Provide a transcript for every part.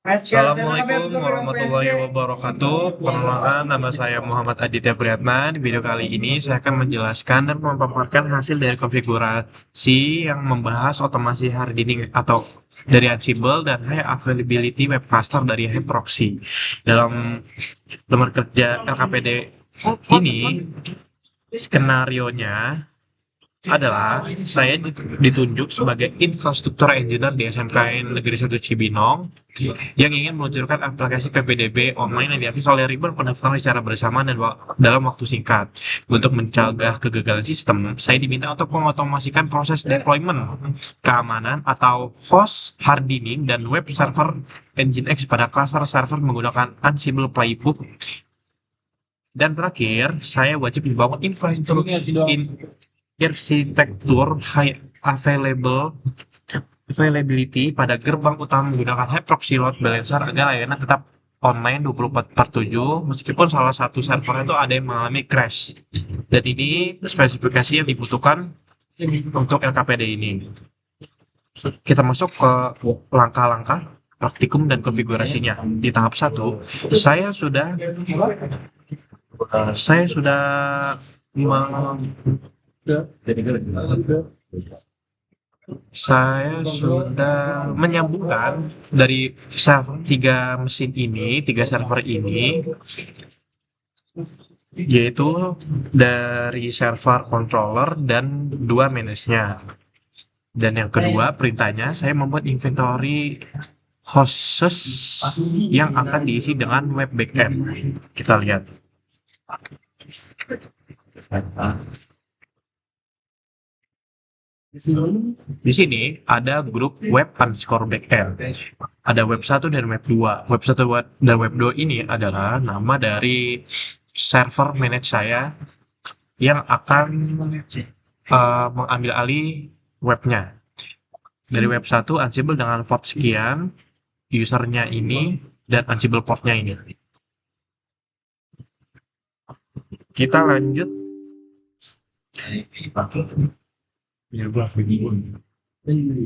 Assalamualaikum warahmatullahi wabarakatuh. Perkenalkan, nama saya Muhammad Aditya Priyatna. Di video kali ini saya akan menjelaskan dan memaparkan hasil dari konfigurasi yang membahas otomasi hardening atau dari Ansible dan high availability web cluster dari Hyproxy. Dalam lembar kerja LKPD ini, skenarionya adalah saya ditunjuk sebagai infrastruktur engineer di SMKN Negeri 1 Cibinong yang ingin meluncurkan aplikasi PPDB online yang diakses oleh ribuan pendaftar secara bersamaan dan dalam waktu singkat. Untuk mencegah kegagalan sistem, saya diminta untuk mengotomasikan proses deployment, keamanan atau host hardening dan web server Nginx pada cluster server menggunakan Ansible Playbook. Dan terakhir, saya wajib membangun infrastruktur arsitektur high availability pada gerbang utama menggunakan Hyproxy load balancer agar layanan tetap online 24/7 meskipun salah satu server itu ada yang mengalami crash. Dan ini spesifikasi yang dibutuhkan untuk LKPD ini. Kita masuk ke langkah-langkah praktikum dan konfigurasinya. Di tahap 1, saya sudah saya sudah menyambungkan dari tiga mesin ini, tiga server ini, yaitu dari server controller dan dua manage-nya. Dan yang kedua, perintahnya saya membuat inventory hosts yang akan diisi dengan web backend. Kita lihat. Di sini ada grup web underscore backend. Ada web 1 dan web 2. Web 1 dan web 2 ini adalah nama dari server manage saya yang akan mengambil alih webnya. Dari web 1 Ansible dengan port sekian, usernya ini, dan Ansible portnya ini. Kita lanjut.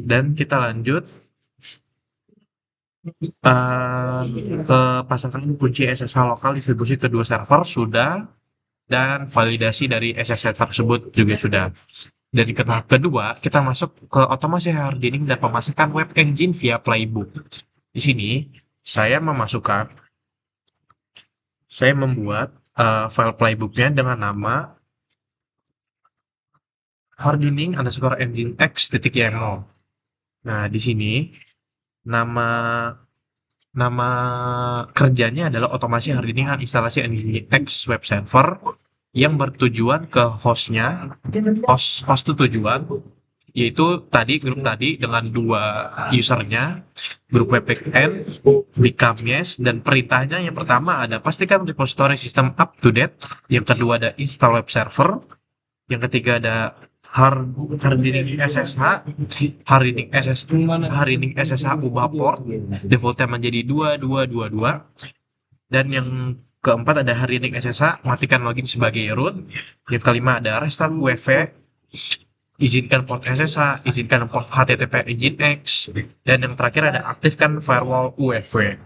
Dan kita lanjut ke pasangkan kunci SSH lokal distribusi kedua server sudah, dan validasi dari SSH tersebut juga sudah. Dan ke tahap kedua, kita masuk ke otomasi hardening dan pemasangan web engine via Playbook. Di sini saya membuat file playbooknya dengan nama hardening underscore nginx.yml. Nah, di sini nama kerjanya adalah otomasi hardening dan instalasi Nginx web server yang bertujuan ke hostnya. Host itu tujuan, yaitu grup tadi dengan dua usernya, grup web backend, becomes, dan perintahnya yang pertama ada pastikan repository system up to date, yang kedua ada install web server, yang ketiga ada hardening SSH, hardening SSH ubah port, defaultnya menjadi 2222, dan yang keempat ada hardening SSH, matikan login sebagai root, yang kelima ada restart UEFI, izinkan port SSH, izinkan port HTTP Nginx, dan yang terakhir ada aktifkan firewall UEFI.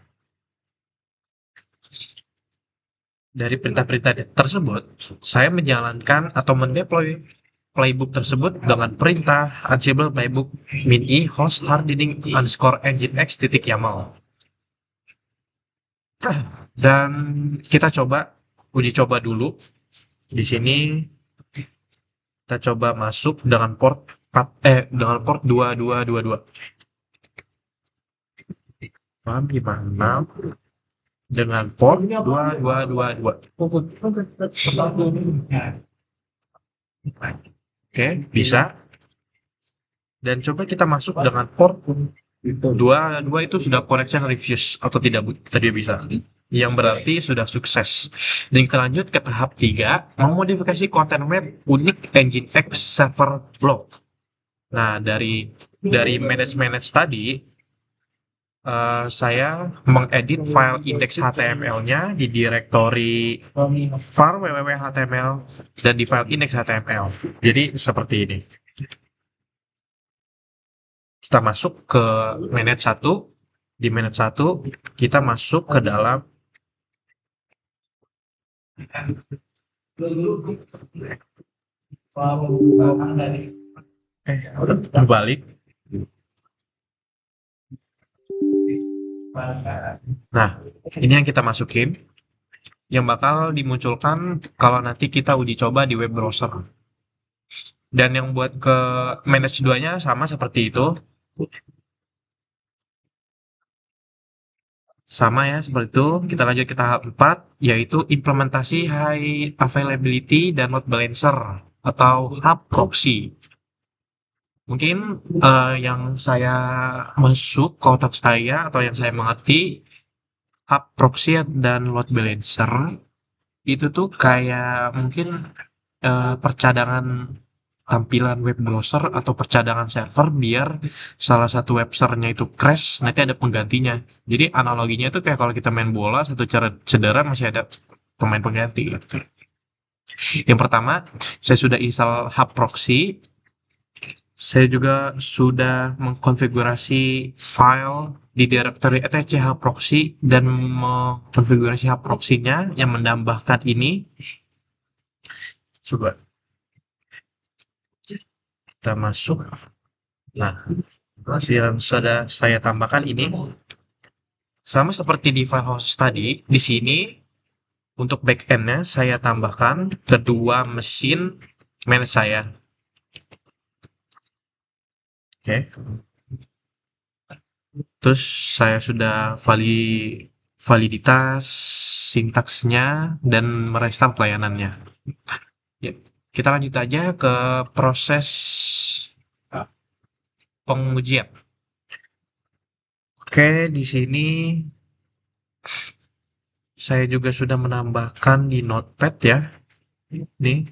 Dari perintah-perintah tersebut, saya menjalankan atau mendeploy playbook tersebut dengan perintah Ansible playbook min-i host hardening underscore nginx.yaml. Dan kita uji coba dulu. Di sini kita coba masuk dengan port 2222. Gimana dengan port 2222? Oke, bisa. Dan coba kita masuk dengan port 22 itu sudah connection refuse atau tidak bisa. Yang berarti sudah sukses. Dan kita lanjut ke tahap 3, memodifikasi konten web unik Nginx server block. Nah, dari manage tadi, saya mengedit file index HTML-nya di direktori var www.html dan di file index HTML. Jadi seperti ini. Kita masuk ke manage 1 Di mainnet 1 kita masuk ke dalam berbalik. Nah, ini yang kita masukin, yang bakal dimunculkan kalau nanti kita uji coba di web browser. Dan yang buat ke manage 2-nya sama seperti itu. Sama ya, seperti itu. Kita lanjut ke tahap 4, yaitu implementasi high availability dan load balancer atau hub proxy. Mungkin yang saya masuk ke otak saya atau yang saya mengerti, hub proxy dan load balancer itu tuh kayak mungkin percadangan tampilan web browser atau percadangan server biar salah satu web servernya itu crash, nanti ada penggantinya. Jadi analoginya itu kayak kalau kita main bola, satu cara cedera masih ada pemain pengganti. Yang pertama, saya sudah install hub proxy. Saya juga sudah mengkonfigurasi file di directory etc hub proxy dan mengkonfigurasi hub proxy-nya yang menambahkan ini. Coba kita masuk. Nah, yang sudah saya tambahkan ini sama seperti di file host tadi. Di sini untuk backend-nya saya tambahkan kedua mesin manage saya. Oke. Terus saya sudah validitas sintaksnya dan merestart layanannya. Ya, kita lanjut aja ke proses pengujian. Oke, di sini saya juga sudah menambahkan di notepad ya. Nih.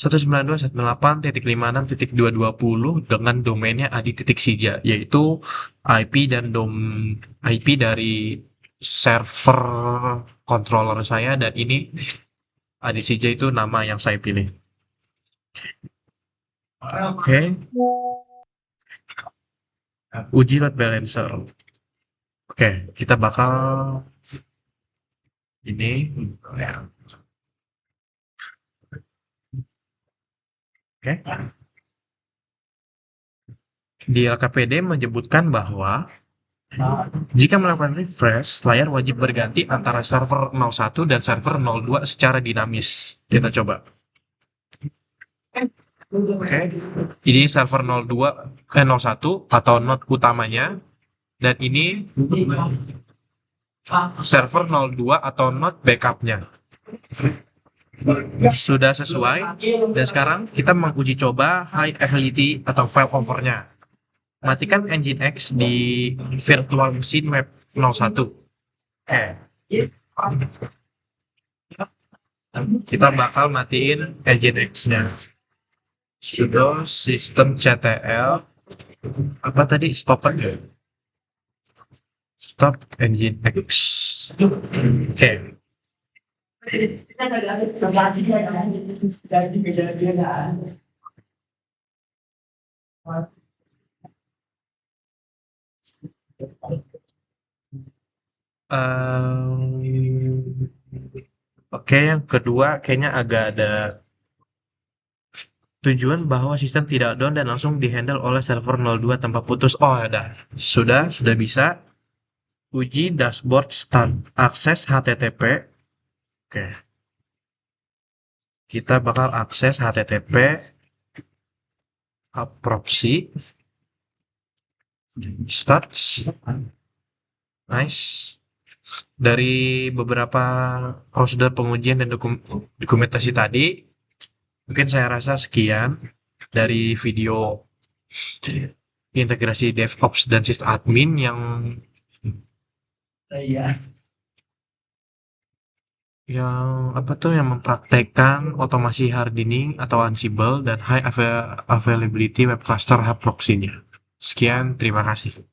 192.168.56.220 dengan domainnya adi.sija, yaitu IP dan IP dari server controller saya, dan ini adi.sija itu nama yang saya pilih. Oke. Uji load balancer. Oke, kita bakal ini oke. Di LKPD menyebutkan bahwa jika melakukan refresh, layar wajib berganti antara server 01 dan server 02 secara dinamis. Kita coba. Oke, ini server 01 atau node utamanya, dan ini server 02 atau node backupnya. Sudah sesuai, dan sekarang kita menguji coba high availability atau file overnya. Matikan Nginx di virtual machine web 01. Oke. Kita bakal matiin Nginx-nya. Sudo systemctl apa tadi, stop aja, stop Nginx. Oke. Oke, yang kedua kayaknya agak ada tujuan bahwa sistem tidak down dan langsung dihandle oleh server 02 tanpa putus. Oh, ada. Sudah bisa. Uji dashboard start akses HTTP. Oke. Kita bakal akses HTTP proxy start. Nice. Dari beberapa prosedur pengujian dan dokumentasi tadi, mungkin saya rasa sekian dari video integrasi DevOps dan sysadmin yang yang mempraktekkan otomasi hardening atau Ansible dan high availability web cluster hub proxy-nya. Sekian, terima kasih.